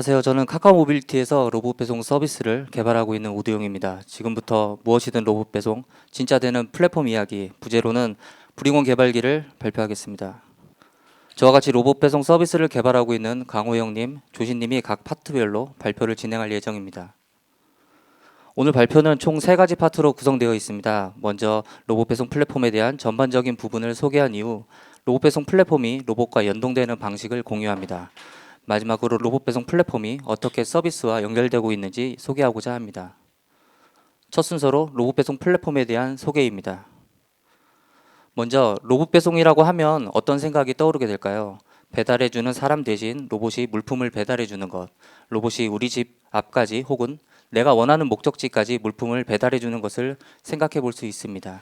안녕하세요. 저는 카카오 모빌리티에서 로봇 배송 서비스를 개발하고 있는 오드용입니다. 지금부터 무엇이든 로봇 배송, 진짜 되는 플랫폼 이야기, 부제로는 불인원 개발기를 발표하겠습니다. 저와 같이 로봇 배송 서비스를 개발하고 있는 강호영님, 조신님이 각 파트별로 발표를 진행할 예정입니다. 오늘 발표는 총 3가지 파트로 구성되어 있습니다. 먼저 로봇 배송 플랫폼에 대한 전반적인 부분을 소개한 이후 로봇 배송 플랫폼이 로봇과 연동되는 방식을 공유합니다. 마지막으로 로봇 배송 플랫폼이 어떻게 서비스와 연결되고 있는지 소개하고자 합니다. 첫 순서로 로봇 배송 플랫폼에 대한 소개입니다. 먼저 로봇 배송이라고 하면 어떤 생각이 떠오르게 될까요? 배달해주는 사람 대신 로봇이 물품을 배달해주는 것, 로봇이 우리 집 앞까지 혹은 내가 원하는 목적지까지 물품을 배달해주는 것을 생각해 볼 수 있습니다.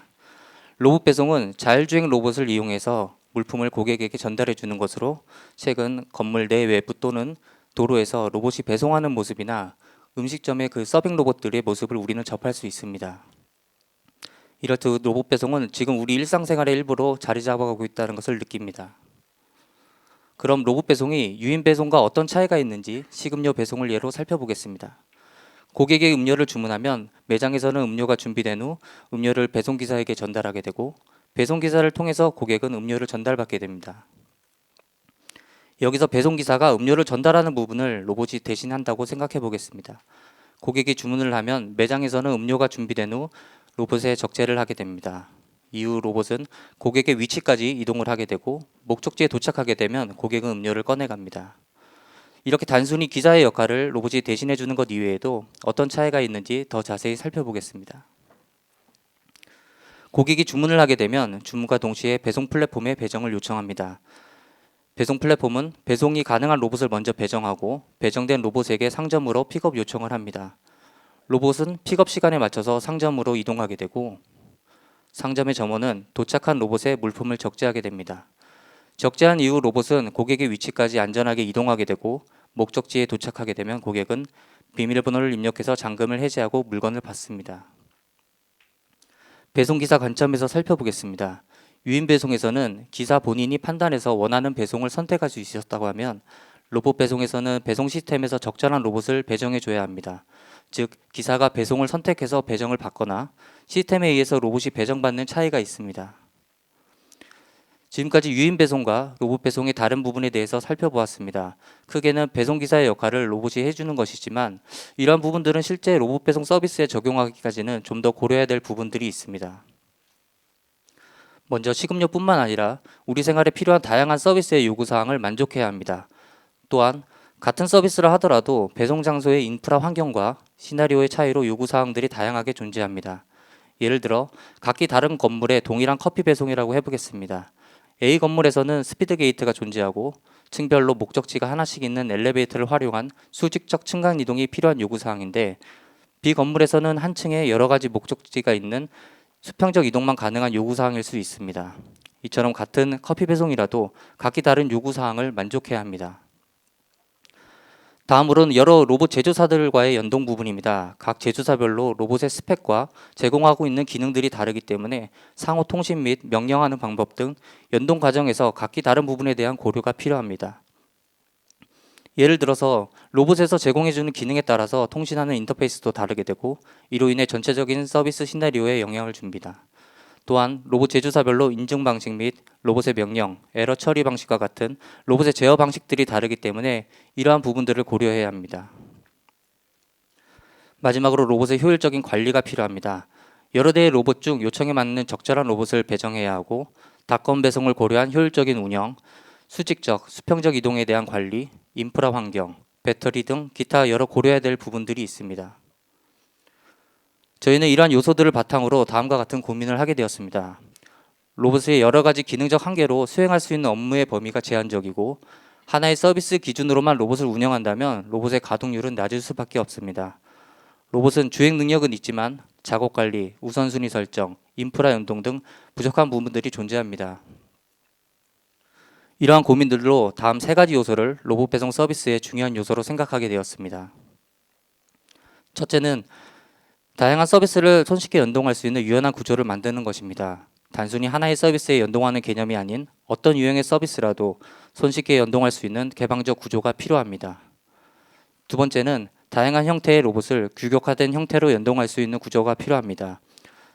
로봇 배송은 자율주행 로봇을 이용해서 물품을 고객에게 전달해 주는 것으로 최근 건물 내 외부 또는 도로에서 로봇이 배송하는 모습이나 음식점의 그 서빙 로봇들의 모습을 우리는 접할 수 있습니다. 이렇듯 로봇 배송은 지금 우리 일상생활의 일부로 자리 잡아가고 있다는 것을 느낍니다. 그럼 로봇 배송이 유인 배송과 어떤 차이가 있는지 식음료 배송을 예로 살펴보겠습니다. 고객이 음료를 주문하면 매장에서는 음료가 준비된 후 음료를 배송기사에게 전달하게 되고 배송기사를 통해서 고객은 음료를 전달받게 됩니다. 여기서 배송기사가 음료를 전달하는 부분을 로봇이 대신한다고 생각해 보겠습니다. 고객이 주문을 하면 매장에서는 음료가 준비된 후 로봇에 적재를 하게 됩니다. 이후 로봇은 고객의 위치까지 이동을 하게 되고 목적지에 도착하게 되면 고객은 음료를 꺼내갑니다. 이렇게 단순히 기사의 역할을 로봇이 대신해 주는 것 이외에도 어떤 차이가 있는지 더 자세히 살펴보겠습니다. 고객이 주문을 하게 되면 주문과 동시에 배송 플랫폼에 배정을 요청합니다. 배송 플랫폼은 배송이 가능한 로봇을 먼저 배정하고 배정된 로봇에게 상점으로 픽업 요청을 합니다. 로봇은 픽업 시간에 맞춰서 상점으로 이동하게 되고 상점의 점원은 도착한 로봇에 물품을 적재하게 됩니다. 적재한 이후 로봇은 고객의 위치까지 안전하게 이동하게 되고 목적지에 도착하게 되면 고객은 비밀번호를 입력해서 잠금을 해제하고 물건을 받습니다. 배송기사 관점에서 살펴보겠습니다. 유인 배송에서는 기사 본인이 판단해서 원하는 배송을 선택할 수 있었다고 하면 로봇 배송에서는 배송 시스템에서 적절한 로봇을 배정해 줘야 합니다. 즉, 기사가 배송을 선택해서 배정을 받거나 시스템에 의해서 로봇이 배정받는 차이가 있습니다. 지금까지 유인 배송과 로봇 배송의 다른 부분에 대해서 살펴보았습니다. 크게는 배송기사의 역할을 로봇이 해주는 것이지만 이러한 부분들은 실제 로봇 배송 서비스에 적용하기까지는 좀 더 고려해야 될 부분들이 있습니다. 먼저 식음료뿐만 아니라 우리 생활에 필요한 다양한 서비스의 요구사항을 만족해야 합니다. 또한 같은 서비스를 하더라도 배송 장소의 인프라 환경과 시나리오의 차이로 요구사항들이 다양하게 존재합니다. 예를 들어 각기 다른 건물의 동일한 커피 배송이라고 해보겠습니다. A 건물에서는 스피드 게이트가 존재하고 층별로 목적지가 하나씩 있는 엘리베이터를 활용한 수직적 층간 이동이 필요한 요구사항인데 B 건물에서는 한 층에 여러 가지 목적지가 있는 수평적 이동만 가능한 요구사항일 수 있습니다. 이처럼 같은 커피 배송이라도 각기 다른 요구사항을 만족해야 합니다. 다음으로는 여러 로봇 제조사들과의 연동 부분입니다. 각 제조사별로 로봇의 스펙과 제공하고 있는 기능들이 다르기 때문에 상호 통신 및 명령하는 방법 등 연동 과정에서 각기 다른 부분에 대한 고려가 필요합니다. 예를 들어서 로봇에서 제공해주는 기능에 따라서 통신하는 인터페이스도 다르게 되고 이로 인해 전체적인 서비스 시나리오에 영향을 줍니다. 또한 로봇 제조사별로 인증 방식 및 로봇의 명령, 에러 처리 방식과 같은 로봇의 제어 방식들이 다르기 때문에 이러한 부분들을 고려해야 합니다. 마지막으로 로봇의 효율적인 관리가 필요합니다. 여러 대의 로봇 중 요청에 맞는 적절한 로봇을 배정해야 하고 닷건 배송을 고려한 효율적인 운영, 수직적, 수평적 이동에 대한 관리, 인프라 환경, 배터리 등 기타 여러 고려해야 될 부분들이 있습니다. 저희는 이러한 요소들을 바탕으로 다음과 같은 고민을 하게 되었습니다. 로봇의 여러 가지 기능적 한계로 수행할 수 있는 업무의 범위가 제한적이고 하나의 서비스 기준으로만 로봇을 운영한다면 로봇의 가동률은 낮을 수밖에 없습니다. 로봇은 주행 능력은 있지만 작업 관리, 우선순위 설정, 인프라 연동 등 부족한 부분들이 존재합니다. 이러한 고민들로 다음 3가지 요소를 로봇 배송 서비스의 중요한 요소로 생각하게 되었습니다. 첫째는 다양한 서비스를 손쉽게 연동할 수 있는 유연한 구조를 만드는 것입니다. 단순히 하나의 서비스에 연동하는 개념이 아닌 어떤 유형의 서비스라도 손쉽게 연동할 수 있는 개방적 구조가 필요합니다. 두 번째는 다양한 형태의 로봇을 규격화된 형태로 연동할 수 있는 구조가 필요합니다.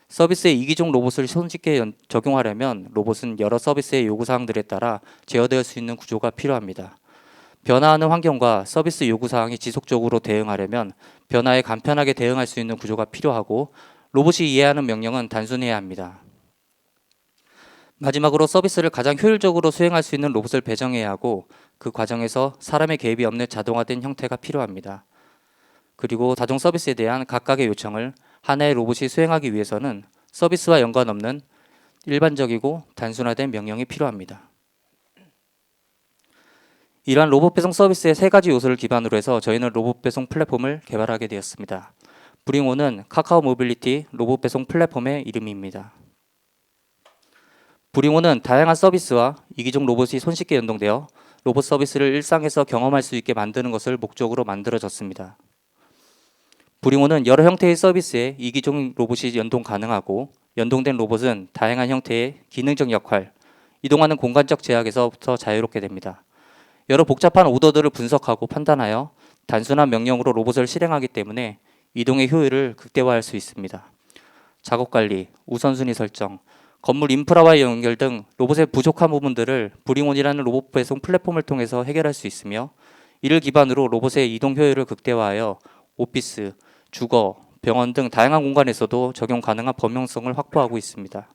서비스의 이기종 로봇을 손쉽게 적용하려면 로봇은 여러 서비스의 요구사항들에 따라 제어될 수 있는 구조가 필요합니다. 변화하는 환경과 서비스 요구사항이 지속적으로 대응하려면 변화에 간편하게 대응할 수 있는 구조가 필요하고 로봇이 이해하는 명령은 단순해야 합니다. 마지막으로 서비스를 가장 효율적으로 수행할 수 있는 로봇을 배정해야 하고 그 과정에서 사람의 개입이 없는 자동화된 형태가 필요합니다. 그리고 다중 서비스에 대한 각각의 요청을 하나의 로봇이 수행하기 위해서는 서비스와 연관없는 일반적이고 단순화된 명령이 필요합니다. 이러한 로봇 배송 서비스의 세 가지 요소를 기반으로 해서 저희는 로봇 배송 플랫폼을 개발하게 되었습니다. 브링온은 카카오 모빌리티 로봇 배송 플랫폼의 이름입니다. 브링온은 다양한 서비스와 이기종 로봇이 손쉽게 연동되어 로봇 서비스를 일상에서 경험할 수 있게 만드는 것을 목적으로 만들어졌습니다. 브링온은 여러 형태의 서비스에 이기종 로봇이 연동 가능하고 연동된 로봇은 다양한 형태의 기능적 역할, 이동하는 공간적 제약에서부터 자유롭게 됩니다. 여러 복잡한 오더들을 분석하고 판단하여 단순한 명령으로 로봇을 실행하기 때문에 이동의 효율을 극대화할 수 있습니다. 작업관리, 우선순위 설정, 건물 인프라와의 연결 등 로봇의 부족한 부분들을 브링온이라는 로봇 배송 플랫폼을 통해서 해결할 수 있으며 이를 기반으로 로봇의 이동 효율을 극대화하여 오피스, 주거, 병원 등 다양한 공간에서도 적용 가능한 범용성을 확보하고 있습니다.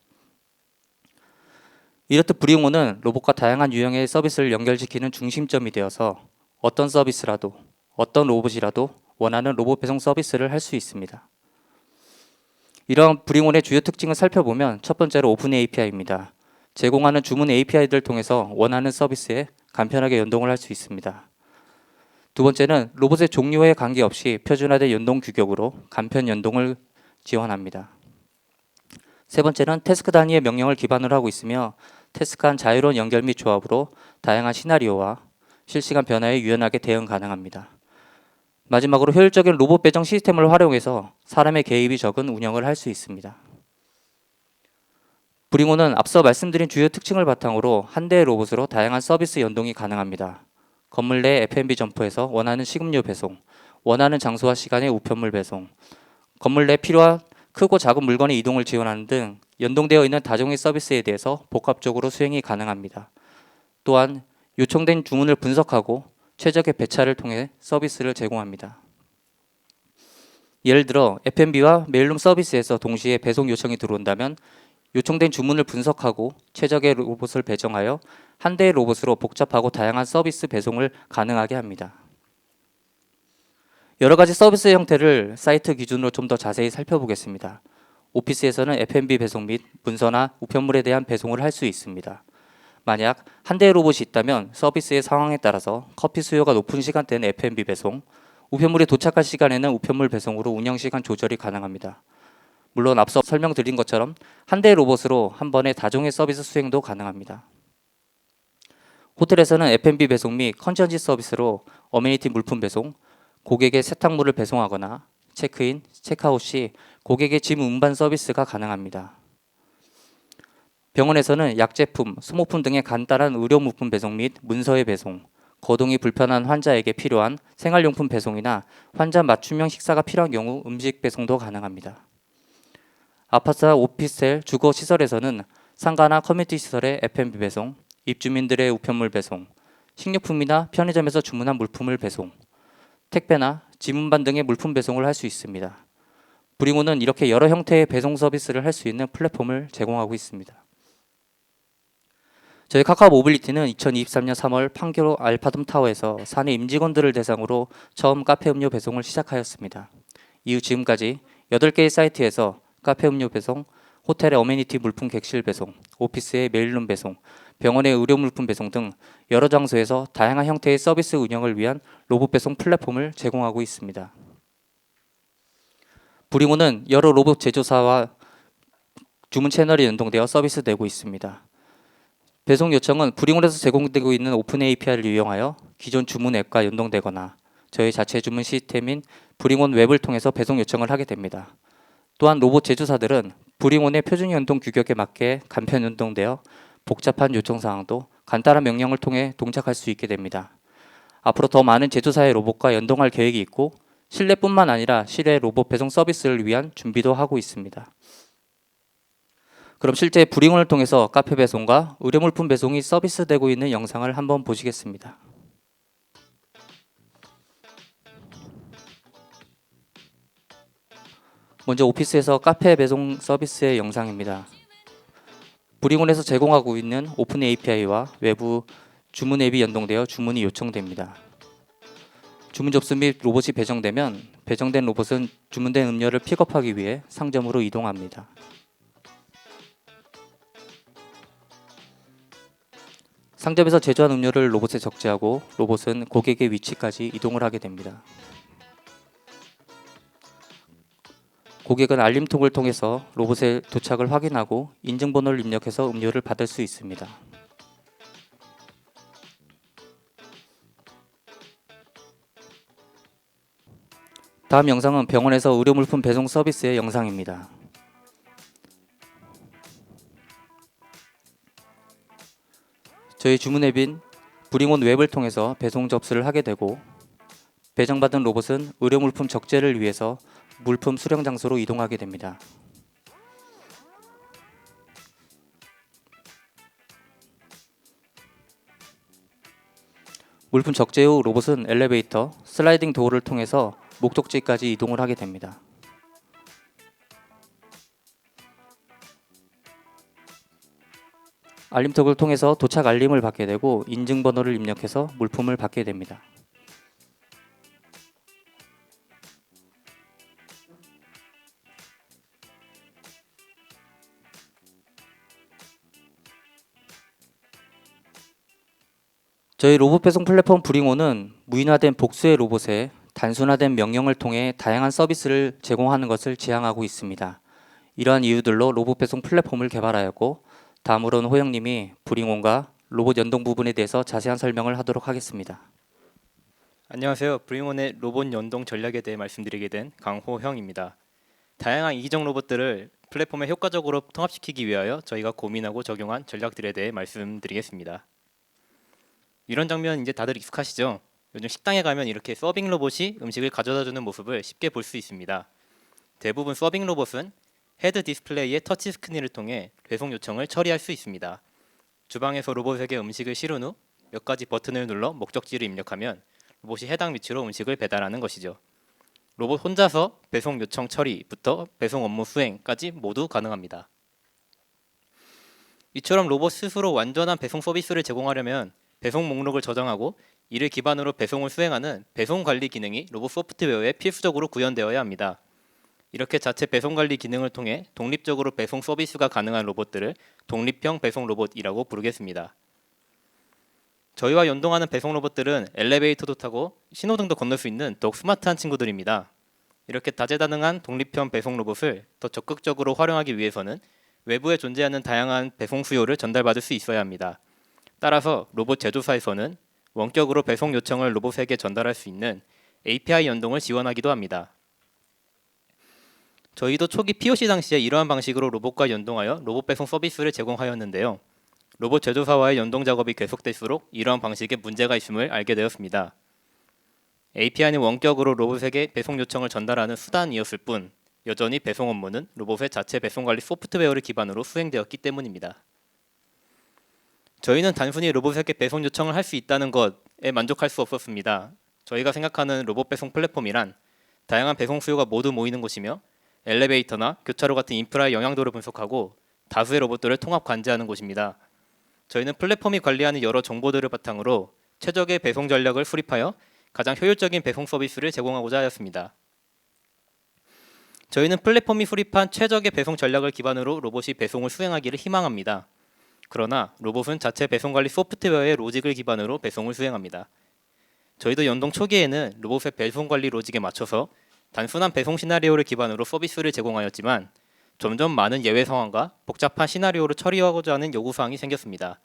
이렇듯 브링온은 로봇과 다양한 유형의 서비스를 연결시키는 중심점이 되어서 어떤 서비스라도, 어떤 로봇이라도 원하는 로봇 배송 서비스를 할 수 있습니다. 이러한 브링온의 주요 특징을 살펴보면 첫 번째로 오픈 API입니다. 제공하는 주문 API들을 통해서 원하는 서비스에 간편하게 연동을 할 수 있습니다. 두 번째는 로봇의 종류에 관계없이 표준화된 연동 규격으로 간편 연동을 지원합니다. 세 번째는 태스크 단위의 명령을 기반으로 하고 있으며 태스크 간 자유로운 연결 및 조합으로 다양한 시나리오와 실시간 변화에 유연하게 대응 가능합니다. 마지막으로 효율적인 로봇 배정 시스템을 활용해서 사람의 개입이 적은 운영을 할 수 있습니다. 브링온은 앞서 말씀드린 주요 특징을 바탕으로 한 대의 로봇으로 다양한 서비스 연동이 가능합니다. 건물 내 F&B 점포에서 원하는 식음료 배송, 원하는 장소와 시간의 우편물 배송, 건물 내 필요한 크고 작은 물건의 이동을 지원하는 등 연동되어 있는 다종의 서비스에 대해서 복합적으로 수행이 가능합니다. 또한 요청된 주문을 분석하고 최적의 배차를 통해 서비스를 제공합니다. 예를 들어 F&B와 메일룸 서비스에서 동시에 배송 요청이 들어온다면 요청된 주문을 분석하고 최적의 로봇을 배정하여 한 대의 로봇으로 복잡하고 다양한 서비스 배송을 가능하게 합니다. 여러 가지 서비스 형태를 사이트 기준으로 좀 더 자세히 살펴보겠습니다. 오피스에서는 F&B 배송 및 문서나 우편물에 대한 배송을 할 수 있습니다. 만약 한 대의 로봇이 있다면 서비스의 상황에 따라서 커피 수요가 높은 시간대는 F&B 배송, 우편물이 도착할 시간에는 우편물 배송으로 운영시간 조절이 가능합니다. 물론 앞서 설명드린 것처럼 한 대의 로봇으로 한 번에 다종의 서비스 수행도 가능합니다. 호텔에서는 F&B 배송 및 컨시언지 서비스로 어메니티 물품 배송, 고객의 세탁물을 배송하거나 체크인, 체크아웃 시 고객의 짐 운반 서비스가 가능합니다. 병원에서는 약제품, 소모품 등의 간단한 의료물품 배송 및 문서의 배송, 거동이 불편한 환자에게 필요한 생활용품 배송이나 환자 맞춤형 식사가 필요한 경우 음식 배송도 가능합니다. 아파트나 오피스텔, 주거시설에서는 상가나 커뮤니티 시설의 F&B 배송, 입주민들의 우편물 배송, 식료품이나 편의점에서 주문한 물품을 배송, 택배나 짐 운반 등의 물품 배송을 할 수 있습니다. 브링온은 이렇게 여러 형태의 배송 서비스를 할 수 있는 플랫폼을 제공하고 있습니다. 저희 카카오 모빌리티는 2023년 3월 판교 알파돔 타워에서 사내 임직원들을 대상으로 처음 카페 음료 배송을 시작하였습니다. 이후 지금까지 8개의 사이트에서 카페 음료 배송, 호텔의 어메니티 물품 객실 배송, 오피스의 메일룸 배송, 병원의 의료 물품 배송 등 여러 장소에서 다양한 형태의 서비스 운영을 위한 로봇 배송 플랫폼을 제공하고 있습니다. 브링온은 여러 로봇 제조사와 주문 채널이 연동되어 서비스되고 있습니다. 배송 요청은 브링온에서 제공되고 있는 오픈 API를 이용하여 기존 주문 앱과 연동되거나 저희 자체 주문 시스템인 브링온 웹을 통해서 배송 요청을 하게 됩니다. 또한 로봇 제조사들은 브링온의 표준 연동 규격에 맞게 간편 연동되어 복잡한 요청 사항도 간단한 명령을 통해 동작할 수 있게 됩니다. 앞으로 더 많은 제조사의 로봇과 연동할 계획이 있고 실내뿐만 아니라 실외 로봇 배송 서비스를 위한 준비도 하고 있습니다. 그럼 실제 브링온을 통해서 카페 배송과 의료물품 배송이 서비스되고 있는 영상을 한번 보시겠습니다. 먼저 오피스에서 카페 배송 서비스의 영상입니다. 브링온에서 제공하고 있는 오픈 API와 외부 주문 앱이 연동되어 주문이 요청됩니다. 주문 접수 및 로봇이 배정되면 배정된 로봇은 주문된 음료를 픽업하기 위해 상점으로 이동합니다. 상점에서 제조한 음료를 로봇에 적재하고 로봇은 고객의 위치까지 이동을 하게 됩니다. 고객은 알림통을 통해서 로봇의 도착을 확인하고 인증번호를 입력해서 음료를 받을 수 있습니다. 다음 영상은 병원에서 의료물품 배송 서비스의 영상입니다. 저희 주문 앱인 브링온 웹을 통해서 배송 접수를 하게 되고 배정받은 로봇은 의료물품 적재를 위해서 물품 수령 장소로 이동하게 됩니다. 물품 적재 후 로봇은 엘리베이터, 슬라이딩 도어를 통해서 목적지까지 이동을 하게 됩니다. 알림톡을 통해서 도착 알림을 받게 되고 인증번호를 입력해서 물품을 받게 됩니다. 저희 로봇 배송 플랫폼 브링온은 무인화된 복수의 로봇에 단순화된 명령을 통해 다양한 서비스를 제공하는 것을 지향하고 있습니다. 이러한 이유들로 로봇 배송 플랫폼을 개발하였고 다음으로는 호영님이 브링온과 로봇 연동 부분에 대해서 자세한 설명을 하도록 하겠습니다. 안녕하세요. 브링온의 로봇 연동 전략에 대해 말씀드리게 된 강호형입니다. 다양한 이기적 로봇들을 플랫폼에 효과적으로 통합시키기 위하여 저희가 고민하고 적용한 전략들에 대해 말씀드리겠습니다. 이런 장면 이제 다들 익숙하시죠? 요즘 식당에 가면 이렇게 서빙 로봇이 음식을 가져다주는 모습을 쉽게 볼 수 있습니다. 대부분 서빙 로봇은 헤드 디스플레이의 터치 스크린을 통해 배송 요청을 처리할 수 있습니다. 주방에서 로봇에게 음식을 실은 후 몇 가지 버튼을 눌러 목적지를 입력하면 로봇이 해당 위치로 음식을 배달하는 것이죠. 로봇 혼자서 배송 요청 처리부터 배송 업무 수행까지 모두 가능합니다. 이처럼 로봇 스스로 완전한 배송 서비스를 제공하려면 배송 목록을 저장하고 이를 기반으로 배송을 수행하는 배송 관리 기능이 로봇 소프트웨어에 필수적으로 구현되어야 합니다. 이렇게 자체 배송 관리 기능을 통해 독립적으로 배송 서비스가 가능한 로봇들을 독립형 배송 로봇이라고 부르겠습니다. 저희와 연동하는 배송 로봇들은 엘리베이터도 타고 신호등도 건널 수 있는 더욱 스마트한 친구들입니다. 이렇게 다재다능한 독립형 배송 로봇을 더 적극적으로 활용하기 위해서는 외부에 존재하는 다양한 배송 수요를 전달받을 수 있어야 합니다. 따라서 로봇 제조사에서는 원격으로 배송 요청을 로봇에게 전달할 수 있는 API 연동을 지원하기도 합니다. 저희도 초기 POC 당시에 이러한 방식으로 로봇과 연동하여 로봇 배송 서비스를 제공하였는데요. 로봇 제조사와의 연동 작업이 계속될수록 이러한 방식에 문제가 있음을 알게 되었습니다. API는 원격으로 로봇에게 배송 요청을 전달하는 수단이었을 뿐 여전히 배송 업무는 로봇의 자체 배송 관리 소프트웨어를 기반으로 수행되었기 때문입니다. 저희는 단순히 로봇에게 배송 요청을 할 수 있다는 것에 만족할 수 없었습니다. 저희가 생각하는 로봇 배송 플랫폼이란 다양한 배송 수요가 모두 모이는 곳이며 엘리베이터나 교차로 같은 인프라의 영향도를 분석하고 다수의 로봇들을 통합 관제하는 곳입니다. 저희는 플랫폼이 관리하는 여러 정보들을 바탕으로 최적의 배송 전략을 수립하여 가장 효율적인 배송 서비스를 제공하고자 하였습니다. 저희는 플랫폼이 수립한 최적의 배송 전략을 기반으로 로봇이 배송을 수행하기를 희망합니다. 그러나 로봇은 자체 배송 관리 소프트웨어의 로직을 기반으로 배송을 수행합니다. 저희도 연동 초기에는 로봇의 배송 관리 로직에 맞춰서 단순한 배송 시나리오를 기반으로 서비스를 제공하였지만 점점 많은 예외 상황과 복잡한 시나리오를 처리하고자 하는 요구사항이 생겼습니다.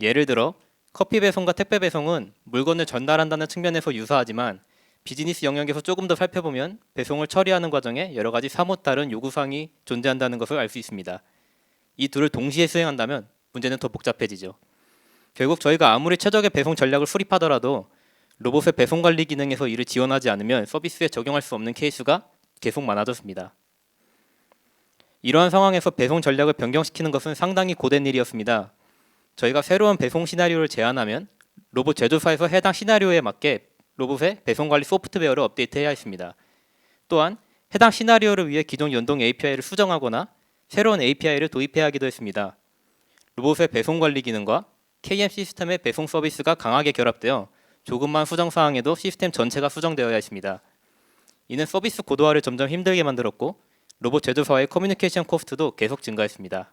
예를 들어 커피 배송과 택배 배송은 물건을 전달한다는 측면에서 유사하지만 비즈니스 영역에서 조금 더 살펴보면 배송을 처리하는 과정에 여러 가지 사뭇 다른 요구사항이 존재한다는 것을 알 수 있습니다. 이 둘을 동시에 수행한다면 문제는 더 복잡해지죠. 결국 저희가 아무리 최적의 배송 전략을 수립하더라도 로봇의 배송 관리 기능에서 이를 지원하지 않으면 서비스에 적용할 수 없는 케이스가 계속 많아졌습니다. 이러한 상황에서 배송 전략을 변경시키는 것은 상당히 고된 일이었습니다. 저희가 새로운 배송 시나리오를 제안하면 로봇 제조사에서 해당 시나리오에 맞게 로봇의 배송 관리 소프트웨어를 업데이트해야 했습니다. 또한 해당 시나리오를 위해 기존 연동 API를 수정하거나 새로운 API를 도입해야 하기도 했습니다. 로봇의 배송 관리 기능과 KM 시스템의 배송 서비스가 강하게 결합되어 조금만 수정 사항에도 시스템 전체가 수정되어야 했습니다. 이는 서비스 고도화를 점점 힘들게 만들었고 로봇 제조사와의 커뮤니케이션 코스트도 계속 증가했습니다.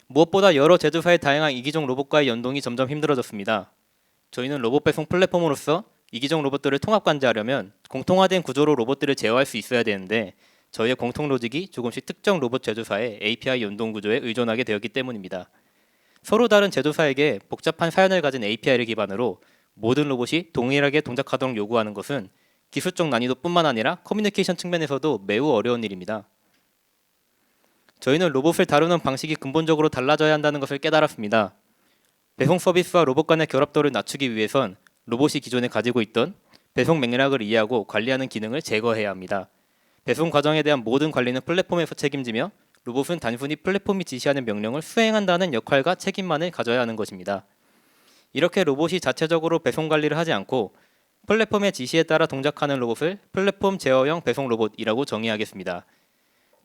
무엇보다 여러 제조사의 다양한 이기종 로봇과의 연동이 점점 힘들어졌습니다. 저희는 로봇 배송 플랫폼으로서 이기종 로봇들을 통합 관제하려면 공통화된 구조로 로봇들을 제어할 수 있어야 되는데 저희의 공통 로직이 조금씩 특정 로봇 제조사의 API 연동 구조에 의존하게 되었기 때문입니다. 서로 다른 제조사에게 복잡한 사연을 가진 API를 기반으로 모든 로봇이 동일하게 동작하도록 요구하는 것은 기술적 난이도뿐만 아니라 커뮤니케이션 측면에서도 매우 어려운 일입니다. 저희는 로봇을 다루는 방식이 근본적으로 달라져야 한다는 것을 깨달았습니다. 배송 서비스와 로봇 간의 결합도를 낮추기 위해선 로봇이 기존에 가지고 있던 배송 맥락을 이해하고 관리하는 기능을 제거해야 합니다. 배송 과정에 대한 모든 관리는 플랫폼에서 책임지며 로봇은 단순히 플랫폼이 지시하는 명령을 수행한다는 역할과 책임만을 가져야 하는 것입니다. 이렇게 로봇이 자체적으로 배송 관리를 하지 않고 플랫폼의 지시에 따라 동작하는 로봇을 플랫폼 제어형 배송 로봇이라고 정의하겠습니다.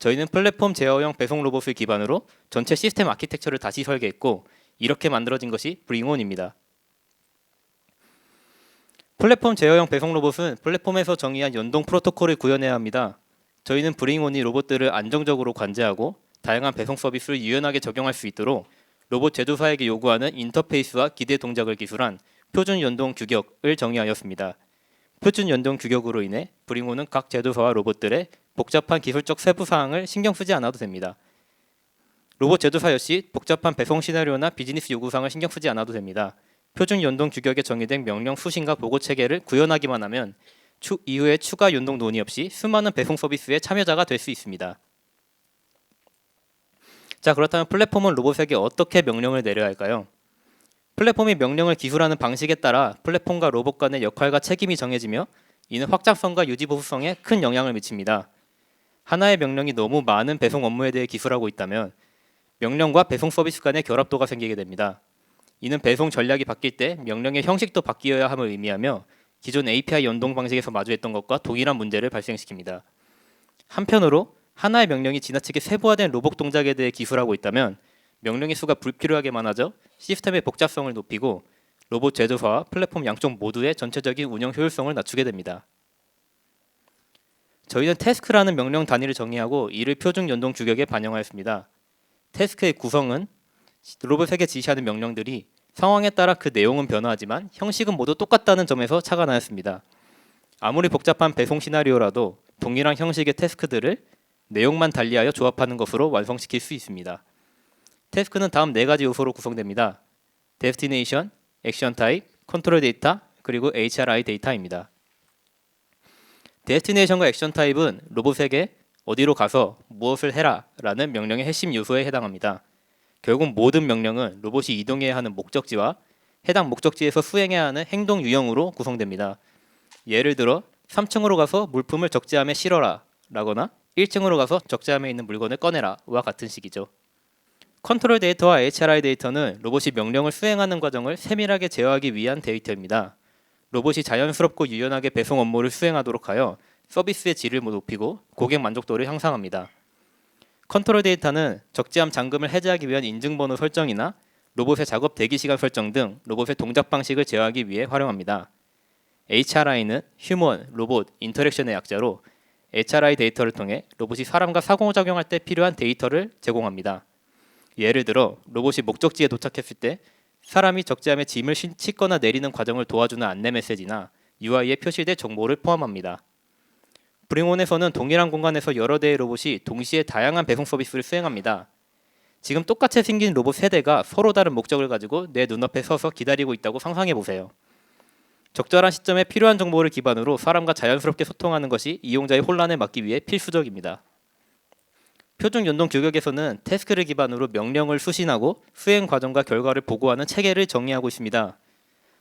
저희는 플랫폼 제어형 배송 로봇을 기반으로 전체 시스템 아키텍처를 다시 설계했고 이렇게 만들어진 것이 브링온입니다. 플랫폼 제어형 배송 로봇은 플랫폼에서 정의한 연동 프로토콜을 구현해야 합니다. 저희는 브링온이 로봇들을 안정적으로 관제하고 다양한 배송 서비스를 유연하게 적용할 수 있도록 로봇 제조사에게 요구하는 인터페이스와 기대 동작을 기술한 표준 연동 규격을 정의하였습니다. 표준 연동 규격으로 인해 브링온은 각 제조사와 로봇들의 복잡한 기술적 세부 사항을 신경 쓰지 않아도 됩니다. 로봇 제조사 역시 복잡한 배송 시나리오나 비즈니스 요구사항을 신경 쓰지 않아도 됩니다. 표준 연동 규격에 정의된 명령 수신과 보고 체계를 구현하기만 하면 이후에 추가 연동 논의 없이 수많은 배송 서비스의 참여자가 될 수 있습니다. 자, 그렇다면 플랫폼은 로봇에게 어떻게 명령을 내려야 할까요? 플랫폼이 명령을 기술하는 방식에 따라 플랫폼과 로봇 간의 역할과 책임이 정해지며 이는 확장성과 유지 보수성에 큰 영향을 미칩니다. 하나의 명령이 너무 많은 배송 업무에 대해 기술하고 있다면 명령과 배송 서비스 간의 결합도가 생기게 됩니다. 이는 배송 전략이 바뀔 때 명령의 형식도 바뀌어야 함을 의미하며 기존 API 연동 방식에서 마주했던 것과 동일한 문제를 발생시킵니다. 한편으로 하나의 명령이 지나치게 세부화된 로봇 동작에 대해 기술하고 있다면 명령의 수가 불필요하게 많아져 시스템의 복잡성을 높이고 로봇 제조사와 플랫폼 양쪽 모두의 전체적인 운영 효율성을 낮추게 됩니다. 저희는 태스크라는 명령 단위를 정의하고 이를 표준 연동 규격에 반영하였습니다. 태스크의 구성은 로봇에게 지시하는 명령들이 상황에 따라 그 내용은 변화하지만 형식은 모두 똑같다는 점에서 차가 나였습니다. 아무리 복잡한 배송 시나리오라도 동일한 형식의 태스크들을 내용만 달리하여 조합하는 것으로 완성시킬 수 있습니다. 태스크는 다음 4가지 요소로 구성됩니다. 데스티네이션, 액션 타입, 컨트롤 데이터, 그리고 HRI 데이터입니다. 데스티네이션과 액션 타입은 로봇에게 어디로 가서 무엇을 해라 라는 명령의 핵심 요소에 해당합니다. 결국 모든 명령은 로봇이 이동해야 하는 목적지와 해당 목적지에서 수행해야 하는 행동 유형으로 구성됩니다. 예를 들어 3층으로 가서 물품을 적재함에 실어라 라거나 1층으로 가서 적재함에 있는 물건을 꺼내라 와 같은 식이죠. 컨트롤 데이터와 HRI 데이터는 로봇이 명령을 수행하는 과정을 세밀하게 제어하기 위한 데이터입니다. 로봇이 자연스럽고 유연하게 배송 업무를 수행하도록 하여 서비스의 질을 높이고 고객 만족도를 향상합니다. 컨트롤 데이터는 적재함 잠금을 해제하기 위한 인증번호 설정이나 로봇의 작업 대기시간 설정 등 로봇의 동작 방식을 제어하기 위해 활용합니다. HRI는 휴먼, 로봇, 인터랙션의 약자로 HRI 데이터를 통해 로봇이 사람과 상호작용할 때 필요한 데이터를 제공합니다. 예를 들어 로봇이 목적지에 도착했을 때 사람이 적재함에 짐을 싣거나 내리는 과정을 도와주는 안내 메시지나 UI에 표시될 정보를 포함합니다. 브링온에서는 동일한 공간에서 여러 대의 로봇이 동시에 다양한 배송 서비스를 수행합니다. 지금 똑같이 생긴 로봇 3대가 서로 다른 목적을 가지고 내 눈앞에 서서 기다리고 있다고 상상해 보세요. 적절한 시점에 필요한 정보를 기반으로 사람과 자연스럽게 소통하는 것이 이용자의 혼란을 막기 위해 필수적입니다. 표준 연동 규격에서는 태스크를 기반으로 명령을 수신하고 수행 과정과 결과를 보고하는 체계를 정의하고 있습니다.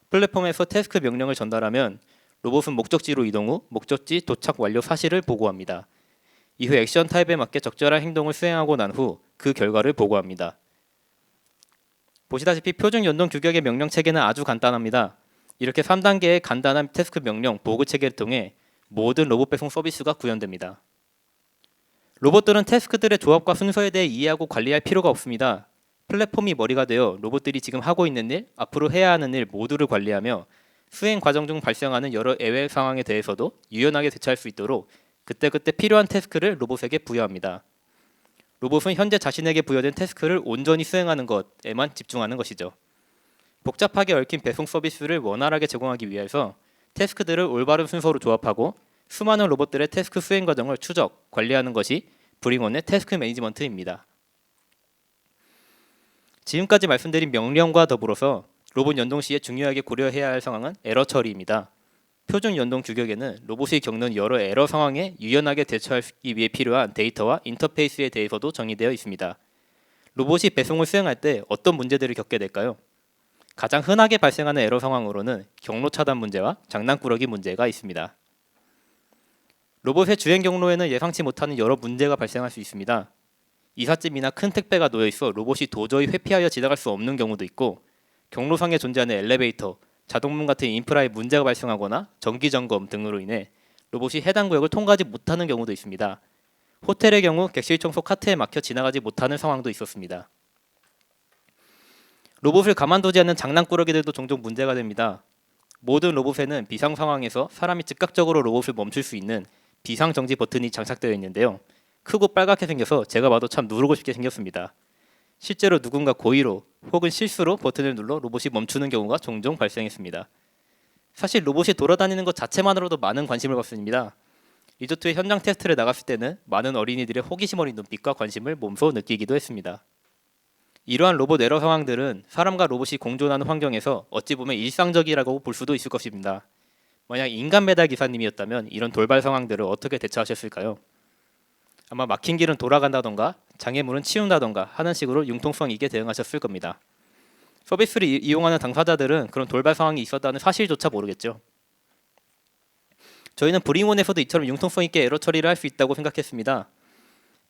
플랫폼에서 태스크 명령을 전달하면 로봇은 목적지로 이동 후 목적지 도착 완료 사실을 보고합니다. 이후 액션 타입에 맞게 적절한 행동을 수행하고 난 후 그 결과를 보고합니다. 보시다시피 표준 연동 규격의 명령 체계는 아주 간단합니다. 이렇게 3단계의 간단한 태스크 명령 보고 체계를 통해 모든 로봇 배송 서비스가 구현됩니다. 로봇들은 태스크들의 조합과 순서에 대해 이해하고 관리할 필요가 없습니다. 플랫폼이 머리가 되어 로봇들이 지금 하고 있는 일, 앞으로 해야 하는 일 모두를 관리하며 수행 과정 중 발생하는 여러 예외 상황에 대해서도 유연하게 대처할 수 있도록 그때그때 필요한 태스크를 로봇에게 부여합니다. 로봇은 현재 자신에게 부여된 태스크를 온전히 수행하는 것에만 집중하는 것이죠. 복잡하게 얽힌 배송 서비스를 원활하게 제공하기 위해서 태스크들을 올바른 순서로 조합하고 수많은 로봇들의 태스크 수행 과정을 추적, 관리하는 것이 브링온의 태스크 매니지먼트입니다. 지금까지 말씀드린 명령과 더불어서 로봇 연동 시에 중요하게 고려해야 할 상황은 에러 처리입니다. 표준 연동 규격에는 로봇이 겪는 여러 에러 상황에 유연하게 대처하기 위해 필요한 데이터와 인터페이스에 대해서도 정의되어 있습니다. 로봇이 배송을 수행할 때 어떤 문제들을 겪게 될까요? 가장 흔하게 발생하는 에러 상황으로는 경로 차단 문제와 장난꾸러기 문제가 있습니다. 로봇의 주행 경로에는 예상치 못하는 여러 문제가 발생할 수 있습니다. 이삿짐이나 큰 택배가 놓여 있어 로봇이 도저히 회피하여 지나갈 수 없는 경우도 있고, 경로상에 존재하는 엘리베이터, 자동문 같은 인프라에 문제가 발생하거나 정기 점검 등으로 인해 로봇이 해당 구역을 통과하지 못하는 경우도 있습니다. 호텔의 경우 객실 청소 카트에 막혀 지나가지 못하는 상황도 있었습니다. 로봇을 가만두지 않는 장난꾸러기들도 종종 문제가 됩니다. 모든 로봇에는 비상 상황에서 사람이 즉각적으로 로봇을 멈출 수 있는 비상정지 버튼이 장착되어 있는데요. 크고 빨갛게 생겨서 제가 봐도 참 누르고 싶게 생겼습니다. 실제로 누군가 고의로 혹은 실수로 버튼을 눌러 로봇이 멈추는 경우가 종종 발생했습니다. 사실 로봇이 돌아다니는 것 자체만으로도 많은 관심을 받습니다. 리조트의 현장 테스트를 나갔을 때는 많은 어린이들의 호기심 어린 눈빛과 관심을 몸소 느끼기도 했습니다. 이러한 로봇 에러 상황들은 사람과 로봇이 공존하는 환경에서 어찌 보면 일상적이라고 볼 수도 있을 것입니다. 만약 인간 배달 기사님이었다면 이런 돌발 상황들을 어떻게 대처하셨을까요? 아마 막힌 길은 돌아간다던가 장애물은 치운다던가 하는 식으로 융통성 있게 대응하셨을 겁니다. 서비스를 이용하는 당사자들은 그런 돌발 상황이 있었다는 사실조차 모르겠죠. 저희는 브링온에서도 이처럼 융통성 있게 에러 처리를 할 수 있다고 생각했습니다.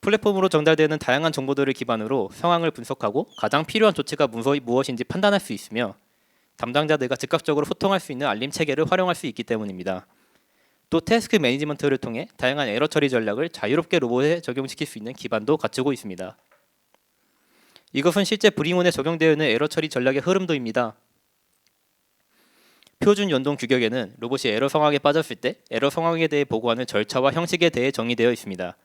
플랫폼으로 전달되는 다양한 정보들을 기반으로 상황을 분석하고 가장 필요한 조치가 무엇인지 판단할 수 있으며, 담당자들과 즉각적으로 소통할 수 있는 알림 체계를 활용할 수 있기 때문입니다. 또 태스크 매니지먼트를 통해 다양한 에러 처리 전략을 자유롭게 로봇에 적용시킬 수 있는 기반도 갖추고 있습니다. 이것은 실제 브링온에 적용되어 있는 에러 처리 전략의 흐름도입니다. 표준 연동 규격에는 로봇이 에러 상황에 빠졌을 때 에러 상황에 대해 보고하는 절차와 형식에 대해 정의되어 있습니다.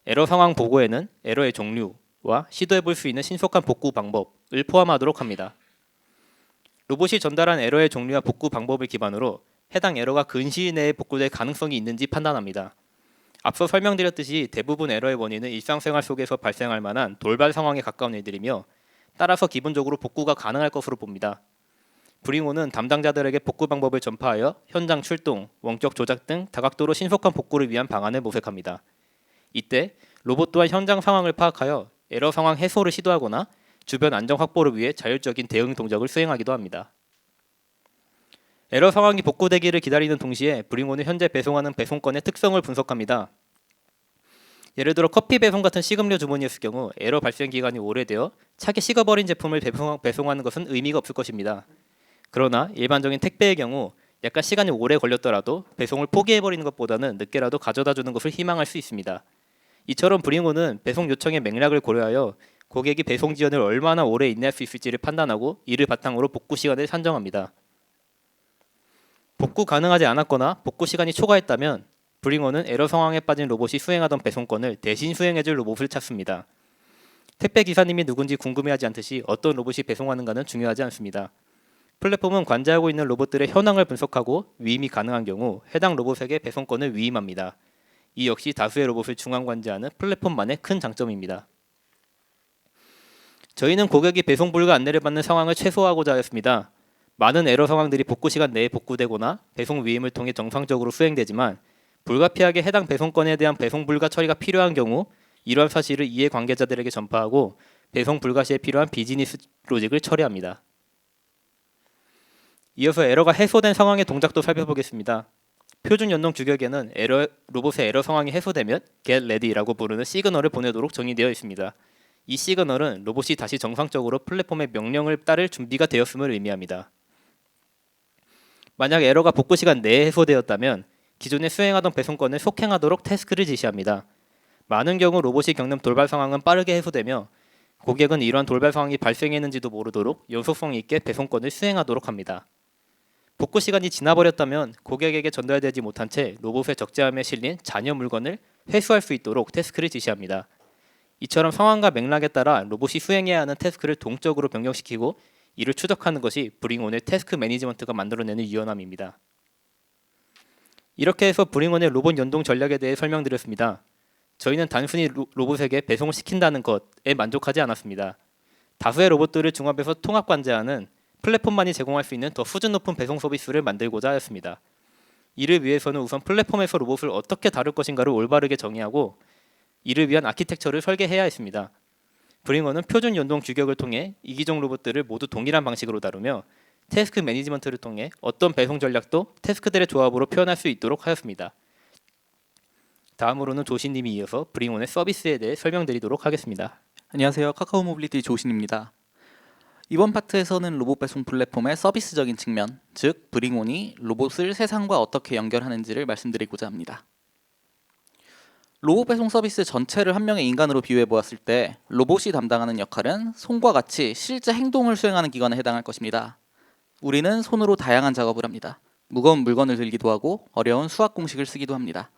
에러 상황 보고에는 에러의 종류와 시도해 볼 수 있는 신속한 복구 방법을 포함하도록 합니다. 로봇이 전달한 에러의 종류와 복구 방법을 기반으로 해당 에러가 근시일 내에 복구될 가능성이 있는지 판단합니다. 앞서 설명드렸듯이 대부분 에러의 원인은 일상생활 속에서 발생할 만한 돌발 상황에 가까운 일들이며, 따라서 기본적으로 복구가 가능할 것으로 봅니다. 브링온은 담당자들에게 복구 방법을 전파하여 현장 출동, 원격 조작 등 다각도로 신속한 복구를 위한 방안을 모색합니다. 이때 로봇 또한 현장 상황을 파악하여 에러 상황 해소를 시도하거나 주변 안전 확보를 위해 자율적인 대응 동작을 수행하기도 합니다. 에러 상황이 복구되기를 기다리는 동시에 브링온은 현재 배송하는 배송건의 특성을 분석합니다. 예를 들어 커피 배송 같은 식음료 주문이었을 경우 에러 발생 기간이 오래되어 차게 식어버린 제품을 배송하는 것은 의미가 없을 것입니다. 그러나 일반적인 택배의 경우 약간 시간이 오래 걸렸더라도 배송을 포기해버리는 것보다는 늦게라도 가져다주는 것을 희망할 수 있습니다. 이처럼 브링온은 배송 요청의 맥락을 고려하여 고객이 배송 지연을 얼마나 오래 인내할 수 있을지를 판단하고 이를 바탕으로 복구 시간을 산정합니다. 복구 가능하지 않았거나 복구 시간이 초과했다면 브링온은 에러 상황에 빠진 로봇이 수행하던 배송건을 대신 수행해줄 로봇을 찾습니다. 택배 기사님이 누군지 궁금해하지 않듯이 어떤 로봇이 배송하는가는 중요하지 않습니다. 플랫폼은 관제하고 있는 로봇들의 현황을 분석하고 위임이 가능한 경우 해당 로봇에게 배송건을 위임합니다. 이 역시 다수의 로봇을 중앙 관제하는 플랫폼만의 큰 장점입니다. 저희는 고객이 배송 불가 안내를 받는 상황을 최소화하고자 하였습니다. 많은 에러 상황들이 복구 시간 내에 복구되거나 배송 위임을 통해 정상적으로 수행되지만, 불가피하게 해당 배송건에 대한 배송 불가 처리가 필요한 경우 이러한 사실을 이해 관계자들에게 전파하고 배송 불가 시에 필요한 비즈니스 로직을 처리합니다. 이어서 에러가 해소된 상황의 동작도 살펴보겠습니다. 표준 연동 규격에는 로봇의 에러 상황이 해소되면 get ready라고 부르는 시그널을 보내도록 정의되어 있습니다. 이 시그널은 로봇이 다시 정상적으로 플랫폼의 명령을 따를 준비가 되었음을 의미합니다. 만약 에러가 복구 시간 내에 해소되었다면 기존에 수행하던 배송건을 속행하도록 태스크를 지시합니다. 많은 경우 로봇이 겪는 돌발 상황은 빠르게 해소되며 고객은 이러한 돌발 상황이 발생했는지도 모르도록 연속성 있게 배송건을 수행하도록 합니다. 복구 시간이 지나버렸다면 고객에게 전달되지 못한 채 로봇의 적재함에 실린 잔여 물건을 회수할 수 있도록 태스크를 지시합니다. 이처럼 상황과 맥락에 따라 로봇이 수행해야 하는 태스크를 동적으로 변경시키고 이를 추적하는 것이 브링온의 태스크 매니지먼트가 만들어내는 유연함입니다. 이렇게 해서 브링온의 로봇 연동 전략에 대해 설명드렸습니다. 저희는 단순히 로봇에게 배송을 시킨다는 것에 만족하지 않았습니다. 다수의 로봇들을 종합해서 통합 관제하는 플랫폼만이 제공할 수 있는 더 수준 높은 배송 서비스를 만들고자 하였습니다. 이를 위해서는 우선 플랫폼에서 로봇을 어떻게 다룰 것인가를 올바르게 정의하고 이를 위한 아키텍처를 설계해야 했습니다. 브링온은 표준 연동 규격을 통해 이기종 로봇들을 모두 동일한 방식으로 다루며 태스크 매니지먼트를 통해 어떤 배송 전략도 태스크들의 조합으로 표현할 수 있도록 하였습니다. 다음으로는 조신님이 이어서 브링온의 서비스에 대해 설명드리도록 하겠습니다. 안녕하세요. 카카오 모빌리티 조신입니다. 이번 파트에서는 로봇 배송 플랫폼의 서비스적인 측면, 즉 브링온이 로봇을 세상과 어떻게 연결하는지를 말씀드리고자 합니다. 로봇 배송 서비스 전체를 한 명의 인간으로 비유해 보았을 때 로봇이 담당하는 역할은 손과 같이 실제 행동을 수행하는 기관에 해당할 것입니다. 우리는 손으로 다양한 작업을 합니다. 무거운 물건을 들기도 하고 어려운 수학 공식을 쓰기도 합니다.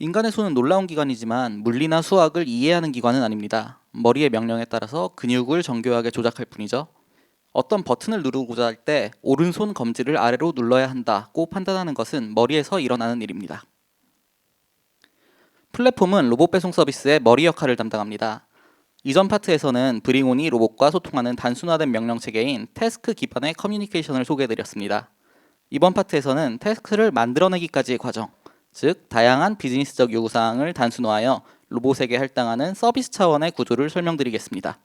인간의 손은 놀라운 기관이지만 물리나 수학을 이해하는 기관은 아닙니다. 머리의 명령에 따라서 근육을 정교하게 조작할 뿐이죠. 어떤 버튼을 누르고자 할 때 오른손 검지를 아래로 눌러야 한다고 판단하는 것은 머리에서 일어나는 일입니다. 플랫폼은 로봇 배송 서비스의 머리 역할을 담당합니다. 이전 파트에서는 브링온이 로봇과 소통하는 단순화된 명령 체계인 태스크 기반의 커뮤니케이션을 소개해드렸습니다. 이번 파트에서는 태스크를 만들어내기까지의 과정, 즉 다양한 비즈니스적 요구사항을 단순화하여 로봇에게 할당하는 서비스 차원의 구조를 설명드리겠습니다.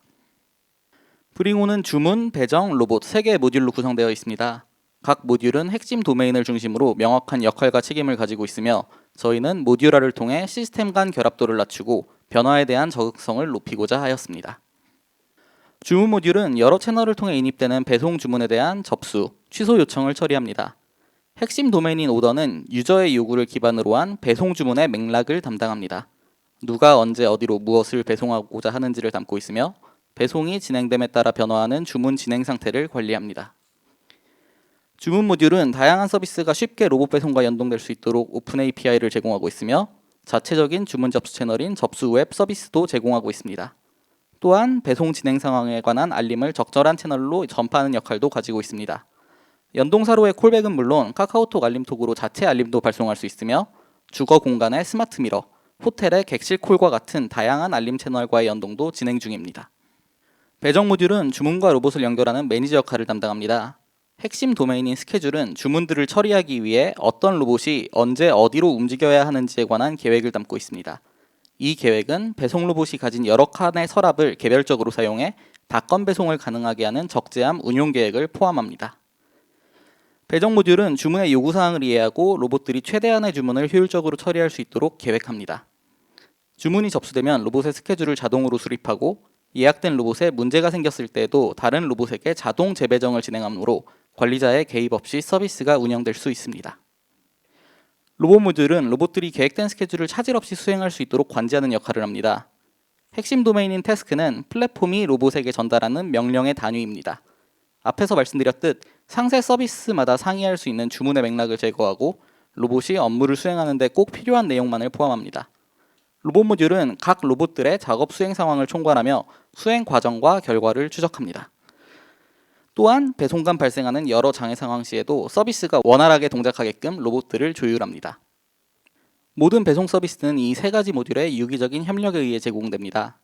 브링온은 주문, 배정, 로봇 3개의 모듈로 구성되어 있습니다. 각 모듈은 핵심 도메인을 중심으로 명확한 역할과 책임을 가지고 있으며 저희는 모듈화를 통해 시스템 간 결합도를 낮추고 변화에 대한 적응성을 높이고자 하였습니다. 주문 모듈은 여러 채널을 통해 인입되는 배송 주문에 대한 접수, 취소 요청을 처리합니다. 핵심 도메인인 오더는 유저의 요구를 기반으로 한 배송 주문의 맥락을 담당합니다. 누가 언제 어디로 무엇을 배송하고자 하는지를 담고 있으며 배송이 진행됨에 따라 변화하는 주문 진행 상태를 관리합니다. 주문 모듈은 다양한 서비스가 쉽게 로봇 배송과 연동될 수 있도록 오픈 API를 제공하고 있으며 자체적인 주문 접수 채널인 접수 웹 서비스도 제공하고 있습니다. 또한 배송 진행 상황에 관한 알림을 적절한 채널로 전파하는 역할도 가지고 있습니다. 연동사로의 콜백은 물론 카카오톡 알림톡으로 자체 알림도 발송할 수 있으며 주거 공간의 스마트 미러, 호텔의 객실 콜과 같은 다양한 알림 채널과의 연동도 진행 중입니다. 배정 모듈은 주문과 로봇을 연결하는 매니저 역할을 담당합니다. 핵심 도메인인 스케줄은 주문들을 처리하기 위해 어떤 로봇이 언제 어디로 움직여야 하는지에 관한 계획을 담고 있습니다. 이 계획은 배송 로봇이 가진 여러 칸의 서랍을 개별적으로 사용해 다건 배송을 가능하게 하는 적재함 운용 계획을 포함합니다. 배정 모듈은 주문의 요구사항을 이해하고 로봇들이 최대한의 주문을 효율적으로 처리할 수 있도록 계획합니다. 주문이 접수되면 로봇의 스케줄을 자동으로 수립하고 예약된 로봇에 문제가 생겼을 때에도 다른 로봇에게 자동 재배정을 진행하므로 관리자의 개입 없이 서비스가 운영될 수 있습니다. 로봇 모듈은 로봇들이 계획된 스케줄을 차질 없이 수행할 수 있도록 관제하는 역할을 합니다. 핵심 도메인인 태스크는 플랫폼이 로봇에게 전달하는 명령의 단위입니다. 앞에서 말씀드렸듯 상세 서비스마다 상의할 수 있는 주문의 맥락을 제거하고 로봇이 업무를 수행하는 데 꼭 필요한 내용만을 포함합니다. 로봇 모듈은 각 로봇들의 작업 수행 상황을 총괄하며 수행 과정과 결과를 추적합니다. 또한 배송 간 발생하는 여러 장애 상황 시에도 서비스가 원활하게 동작하게끔 로봇들을 조율합니다. 모든 배송 서비스는 이 3가지 모듈의 유기적인 협력에 의해 제공됩니다.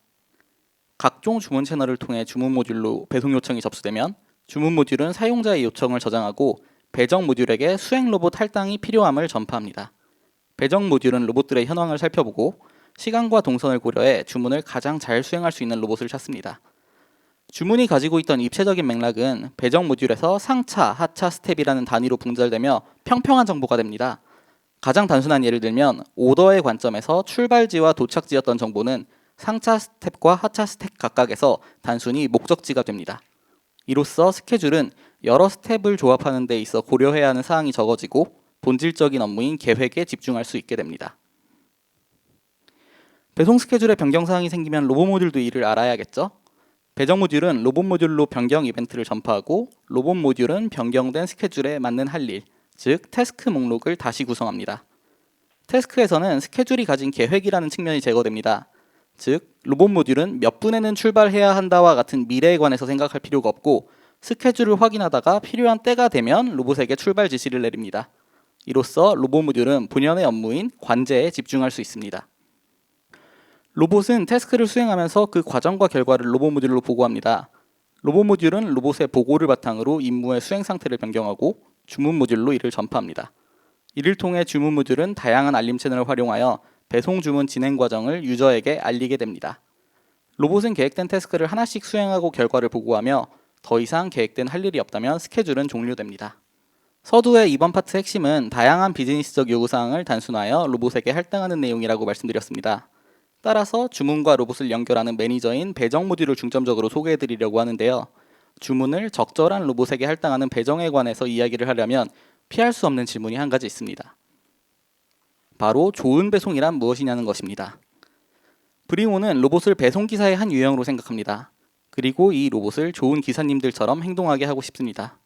각종 주문 채널을 통해 주문 모듈로 배송 요청이 접수되면 주문 모듈은 사용자의 요청을 저장하고 배정 모듈에게 수행 로봇 할당이 필요함을 전파합니다. 배정 모듈은 로봇들의 현황을 살펴보고 시간과 동선을 고려해 주문을 가장 잘 수행할 수 있는 로봇을 찾습니다. 주문이 가지고 있던 입체적인 맥락은 배정 모듈에서 상차, 하차 스텝이라는 단위로 분절되며 평평한 정보가 됩니다. 가장 단순한 예를 들면 오더의 관점에서 출발지와 도착지였던 정보는 상차 스텝과 하차 스텝 각각에서 단순히 목적지가 됩니다. 이로써 스케줄은 여러 스텝을 조합하는 데 있어 고려해야 하는 사항이 적어지고 본질적인 업무인 계획에 집중할 수 있게 됩니다. 배송 스케줄에 변경사항이 생기면 로봇 모듈도 이를 알아야겠죠? 배정 모듈은 로봇 모듈로 변경 이벤트를 전파하고 로봇 모듈은 변경된 스케줄에 맞는 할 일, 즉 태스크 목록을 다시 구성합니다. 태스크에서는 스케줄이 가진 계획이라는 측면이 제거됩니다. 즉 로봇 모듈은 몇 분에는 출발해야 한다와 같은 미래에 관해서 생각할 필요가 없고 스케줄을 확인하다가 필요한 때가 되면 로봇에게 출발 지시를 내립니다. 이로써 로봇 모듈은 본연의 업무인 관제에 집중할 수 있습니다. 로봇은 태스크를 수행하면서 그 과정과 결과를 로봇 모듈로 보고합니다. 로봇 모듈은 로봇의 보고를 바탕으로 임무의 수행 상태를 변경하고 주문 모듈로 이를 전파합니다. 이를 통해 주문 모듈은 다양한 알림 채널을 활용하여 배송 주문 진행 과정을 유저에게 알리게 됩니다. 로봇은 계획된 태스크를 하나씩 수행하고 결과를 보고하며 더 이상 계획된 할 일이 없다면 스케줄은 종료됩니다. 서두의 이번 파트 핵심은 다양한 비즈니스적 요구사항을 단순하여 로봇에게 할당하는 내용이라고 말씀드렸습니다. 따라서 주문과 로봇을 연결하는 매니저인 배정 모듈을 중점적으로 소개해드리려고 하는데요. 주문을 적절한 로봇에게 할당하는 배정에 관해서 이야기를 하려면 피할 수 없는 질문이 한 가지 있습니다. 바로 좋은 배송이란 무엇이냐는 것입니다. 브링온은 로봇을 배송기사의 한 유형으로 생각합니다. 그리고 이 로봇을 좋은 기사님들처럼 행동하게 하고 싶습니다.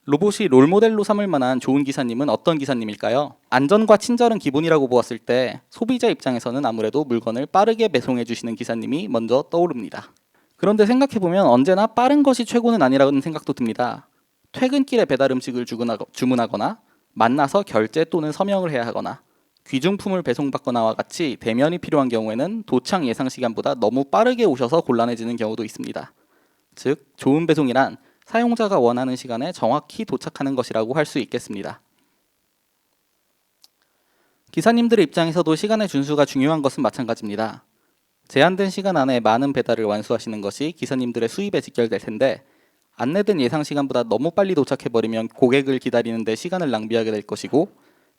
로봇이 롤모델로 삼을 만한 좋은 기사님은 어떤 기사님일까요? 안전과 친절은 기본이라고 보았을 때 소비자 입장에서는 아무래도 물건을 빠르게 배송해 주시는 기사님이 먼저 떠오릅니다. 그런데 생각해보면 언제나 빠른 것이 최고는 아니라는 생각도 듭니다. 퇴근길에 배달 음식을 주문하거나 만나서 결제 또는 서명을 해야 하거나 귀중품을 배송받거나와 같이 대면이 필요한 경우에는 도착 예상 시간보다 너무 빠르게 오셔서 곤란해지는 경우도 있습니다. 즉, 좋은 배송이란 사용자가 원하는 시간에 정확히 도착하는 것이라고 할 수 있겠습니다. 기사님들의 입장에서도 시간의 준수가 중요한 것은 마찬가지입니다. 제한된 시간 안에 많은 배달을 완수하시는 것이 기사님들의 수입에 직결될 텐데 안내된 예상 시간보다 너무 빨리 도착해버리면 고객을 기다리는 데 시간을 낭비하게 될 것이고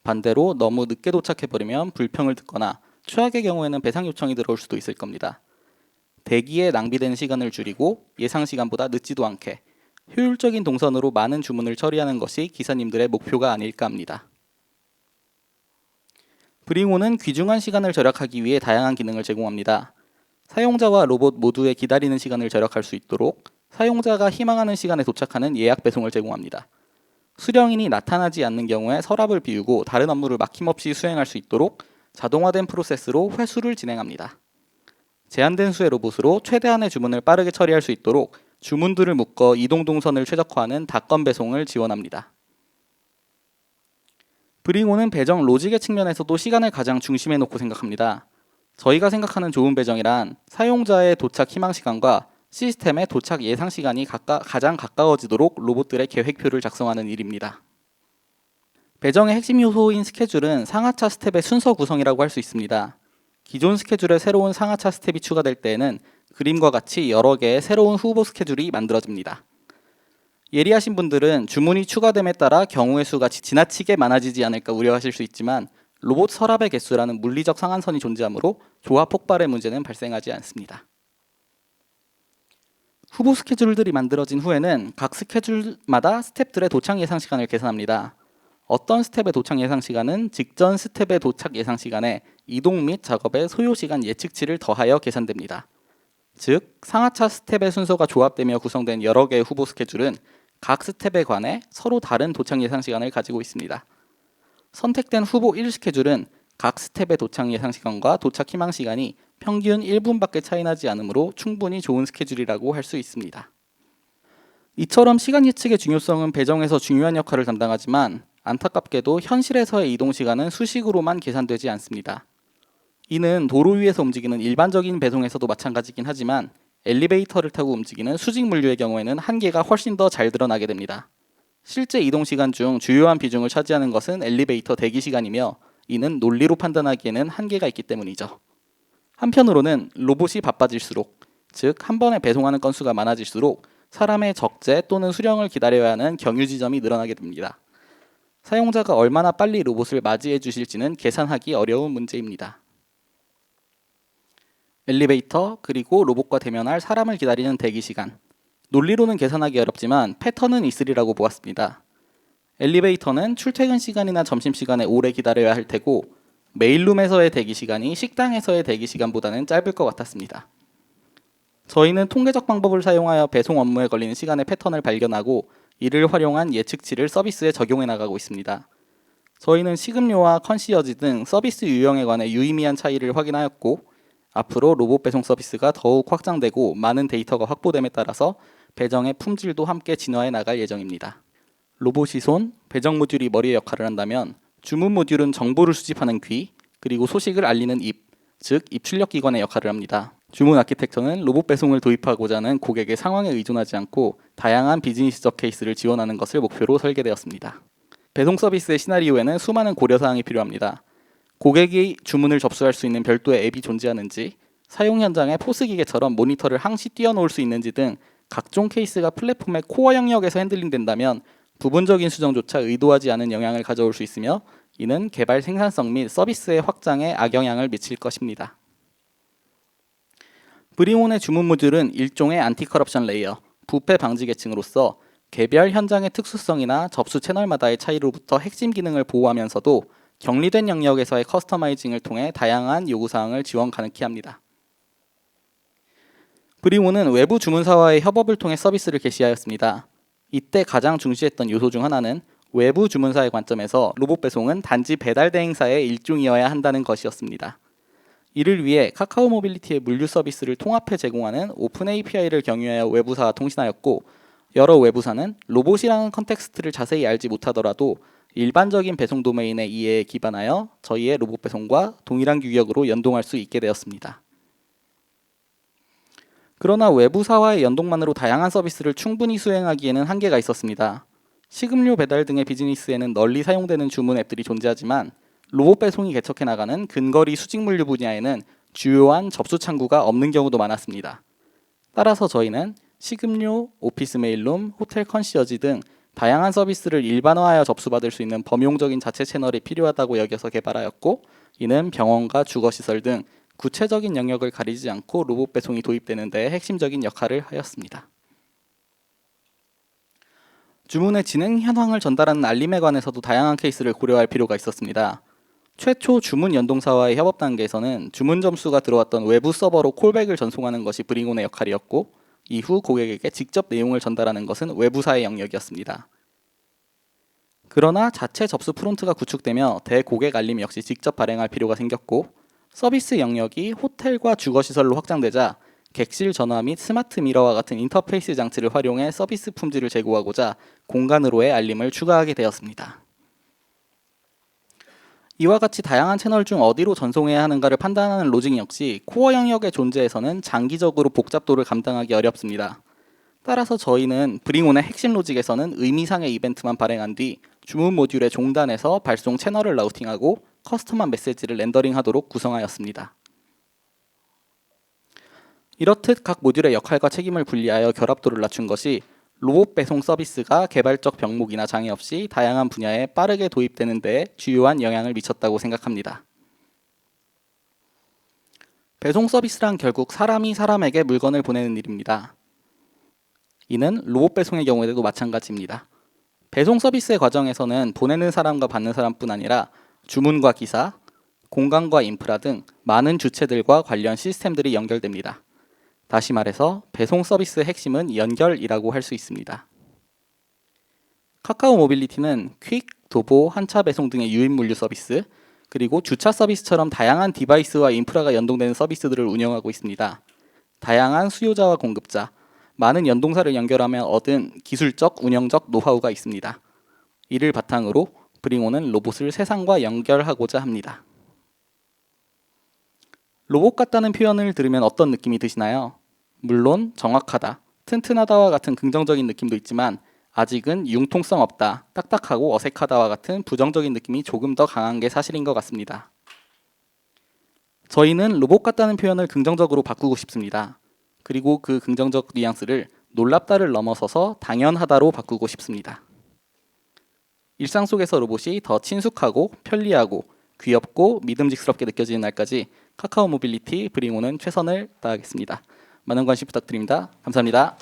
반대로 너무 늦게 도착해버리면 불평을 듣거나 최악의 경우에는 배상 요청이 들어올 수도 있을 겁니다. 대기에 낭비된 시간을 줄이고 예상 시간보다 늦지도 않게 효율적인 동선으로 많은 주문을 처리하는 것이 기사님들의 목표가 아닐까 합니다. 브링온은 귀중한 시간을 절약하기 위해 다양한 기능을 제공합니다. 사용자와 로봇 모두의 기다리는 시간을 절약할 수 있도록 사용자가 희망하는 시간에 도착하는 예약 배송을 제공합니다. 수령인이 나타나지 않는 경우에 서랍을 비우고 다른 업무를 막힘없이 수행할 수 있도록 자동화된 프로세스로 회수를 진행합니다. 제한된 수의 로봇으로 최대한의 주문을 빠르게 처리할 수 있도록 주문들을 묶어 이동 동선을 최적화하는 닷건 배송을 지원합니다. 브링온은 배정 로직의 측면에서도 시간을 가장 중심에 놓고 생각합니다. 저희가 생각하는 좋은 배정이란 사용자의 도착 희망 시간과 시스템의 도착 예상 시간이 가장 가까워지도록 로봇들의 계획표를 작성하는 일입니다. 배정의 핵심 요소인 스케줄은 상하차 스텝의 순서 구성이라고 할 수 있습니다. 기존 스케줄에 새로운 상하차 스텝이 추가될 때에는 그림과 같이 여러 개의 새로운 후보 스케줄이 만들어집니다. 예리하신 분들은 주문이 추가됨에 따라 경우의 수가 지나치게 많아지지 않을까 우려하실 수 있지만 로봇 서랍의 개수라는 물리적 상한선이 존재하므로 조합 폭발의 문제는 발생하지 않습니다. 후보 스케줄들이 만들어진 후에는 각 스케줄마다 스텝들의 도착 예상 시간을 계산합니다. 어떤 스텝의 도착 예상 시간은 직전 스텝의 도착 예상 시간에 이동 및 작업의 소요 시간 예측치를 더하여 계산됩니다. 즉, 상하차 스텝의 순서가 조합되며 구성된 여러 개의 후보 스케줄은 각 스텝에 관해 서로 다른 도착 예상 시간을 가지고 있습니다. 선택된 후보 1 스케줄은 각 스텝의 도착 예상 시간과 도착 희망 시간이 평균 1분밖에 차이 나지 않으므로 충분히 좋은 스케줄이라고 할 수 있습니다. 이처럼 시간 예측의 중요성은 배정에서 중요한 역할을 담당하지만 안타깝게도 현실에서의 이동 시간은 수식으로만 계산되지 않습니다. 이는 도로 위에서 움직이는 일반적인 배송에서도 마찬가지긴 하지만 엘리베이터를 타고 움직이는 수직 물류의 경우에는 한계가 훨씬 더 잘 드러나게 됩니다. 실제 이동 시간 중 주요한 비중을 차지하는 것은 엘리베이터 대기 시간이며 이는 논리로 판단하기에는 한계가 있기 때문이죠. 한편으로는 로봇이 바빠질수록 즉 한 번에 배송하는 건수가 많아질수록 사람의 적재 또는 수령을 기다려야 하는 경유 지점이 늘어나게 됩니다. 사용자가 얼마나 빨리 로봇을 맞이해 주실지는 계산하기 어려운 문제입니다. 엘리베이터 그리고 로봇과 대면할 사람을 기다리는 대기시간. 논리로는 계산하기 어렵지만 패턴은 있으리라고 보았습니다. 엘리베이터는 출퇴근 시간이나 점심시간에 오래 기다려야 할 테고 메일룸에서의 대기시간이 식당에서의 대기시간보다는 짧을 것 같았습니다. 저희는 통계적 방법을 사용하여 배송 업무에 걸리는 시간의 패턴을 발견하고 이를 활용한 예측치를 서비스에 적용해 나가고 있습니다. 저희는 식음료와 컨시어지 등 서비스 유형에 관해 유의미한 차이를 확인하였고 앞으로 로봇 배송 서비스가 더욱 확장되고 많은 데이터가 확보됨에 따라서 배정의 품질도 함께 진화해 나갈 예정입니다. 로봇이 손, 배정 모듈이 머리의 역할을 한다면 주문 모듈은 정보를 수집하는 귀, 그리고 소식을 알리는 입, 즉 입출력 기관의 역할을 합니다. 주문 아키텍처는 로봇 배송을 도입하고자 하는 고객의 상황에 의존하지 않고 다양한 비즈니스적 케이스를 지원하는 것을 목표로 설계되었습니다. 배송 서비스의 시나리오에는 수많은 고려사항이 필요합니다. 고객이 주문을 접수할 수 있는 별도의 앱이 존재하는지, 사용 현장에 포스 기계처럼 모니터를 항시 띄워놓을 수 있는지 등 각종 케이스가 플랫폼의 코어 영역에서 핸들링된다면 부분적인 수정조차 의도하지 않은 영향을 가져올 수 있으며 이는 개발 생산성 및 서비스의 확장에 악영향을 미칠 것입니다. 브링온의 주문 모듈은 일종의 안티커럽션 레이어, 부패 방지 계층으로서 개별 현장의 특수성이나 접수 채널마다의 차이로부터 핵심 기능을 보호하면서도 격리된 영역에서의 커스터마이징을 통해 다양한 요구사항을 지원 가능케 합니다. 브링온은 외부 주문사와의 협업을 통해 서비스를 개시하였습니다. 이때 가장 중시했던 요소 중 하나는 외부 주문사의 관점에서 로봇 배송은 단지 배달 대행사의 일종이어야 한다는 것이었습니다. 이를 위해 카카오 모빌리티의 물류 서비스를 통합해 제공하는 오픈 API를 경유하여 외부사와 통신하였고 여러 외부사는 로봇이라는 컨텍스트를 자세히 알지 못하더라도 일반적인 배송 도메인의 이해에 기반하여 저희의 로봇 배송과 동일한 규격으로 연동할 수 있게 되었습니다. 그러나 외부사와의 연동만으로 다양한 서비스를 충분히 수행하기에는 한계가 있었습니다. 식음료 배달 등의 비즈니스에는 널리 사용되는 주문 앱들이 존재하지만 로봇 배송이 개척해 나가는 근거리 수직물류 분야에는 주요한 접수 창구가 없는 경우도 많았습니다. 따라서 저희는 식음료, 오피스 메일룸, 호텔 컨시어지 등 다양한 서비스를 일반화하여 접수받을 수 있는 범용적인 자체 채널이 필요하다고 여겨서 개발하였고 이는 병원과 주거시설 등 구체적인 영역을 가리지 않고 로봇 배송이 도입되는 데 핵심적인 역할을 하였습니다. 주문의 진행 현황을 전달하는 알림에 관해서도 다양한 케이스를 고려할 필요가 있었습니다. 최초 주문 연동사와의 협업 단계에서는 주문 점수가 들어왔던 외부 서버로 콜백을 전송하는 것이 브링온의 역할이었고 이후 고객에게 직접 내용을 전달하는 것은 외부사의 영역이었습니다. 그러나 자체 접수 프론트가 구축되며 대고객 알림 역시 직접 발행할 필요가 생겼고 서비스 영역이 호텔과 주거시설로 확장되자 객실 전화 및 스마트 미러와 같은 인터페이스 장치를 활용해 서비스 품질을 제고하고자 공간으로의 알림을 추가하게 되었습니다. 이와 같이 다양한 채널 중 어디로 전송해야 하는가를 판단하는 로직 역시 코어 영역의 존재에서는 장기적으로 복잡도를 감당하기 어렵습니다. 따라서 저희는 브링온의 핵심 로직에서는 의미상의 이벤트만 발행한 뒤 주문 모듈의 종단에서 발송 채널을 라우팅하고 커스텀한 메시지를 렌더링하도록 구성하였습니다. 이렇듯 각 모듈의 역할과 책임을 분리하여 결합도를 낮춘 것이 로봇 배송 서비스가 개발적 병목이나 장애 없이 다양한 분야에 빠르게 도입되는 데 주요한 영향을 미쳤다고 생각합니다. 배송 서비스란 결국 사람이 사람에게 물건을 보내는 일입니다. 이는 로봇 배송의 경우에도 마찬가지입니다. 배송 서비스의 과정에서는 보내는 사람과 받는 사람뿐 아니라 주문과 기사, 공간과 인프라 등 많은 주체들과 관련 시스템들이 연결됩니다. 다시 말해서 배송 서비스의 핵심은 연결이라고 할 수 있습니다. 카카오 모빌리티는 퀵, 도보, 한차 배송 등의 유인 물류 서비스, 그리고 주차 서비스처럼 다양한 디바이스와 인프라가 연동되는 서비스들을 운영하고 있습니다. 다양한 수요자와 공급자, 많은 연동사를 연결하며 얻은 기술적, 운영적 노하우가 있습니다. 이를 바탕으로 브링온은 로봇을 세상과 연결하고자 합니다. 로봇 같다는 표현을 들으면 어떤 느낌이 드시나요? 물론 정확하다, 튼튼하다와 같은 긍정적인 느낌도 있지만 아직은 융통성 없다, 딱딱하고 어색하다와 같은 부정적인 느낌이 조금 더 강한 게 사실인 것 같습니다. 저희는 로봇 같다는 표현을 긍정적으로 바꾸고 싶습니다. 그리고 그 긍정적 뉘앙스를 놀랍다를 넘어서서 당연하다로 바꾸고 싶습니다. 일상 속에서 로봇이 더 친숙하고 편리하고 귀엽고 믿음직스럽게 느껴지는 날까지 카카오 모빌리티 브링온은 최선을 다하겠습니다. 많은 관심 부탁드립니다. 감사합니다.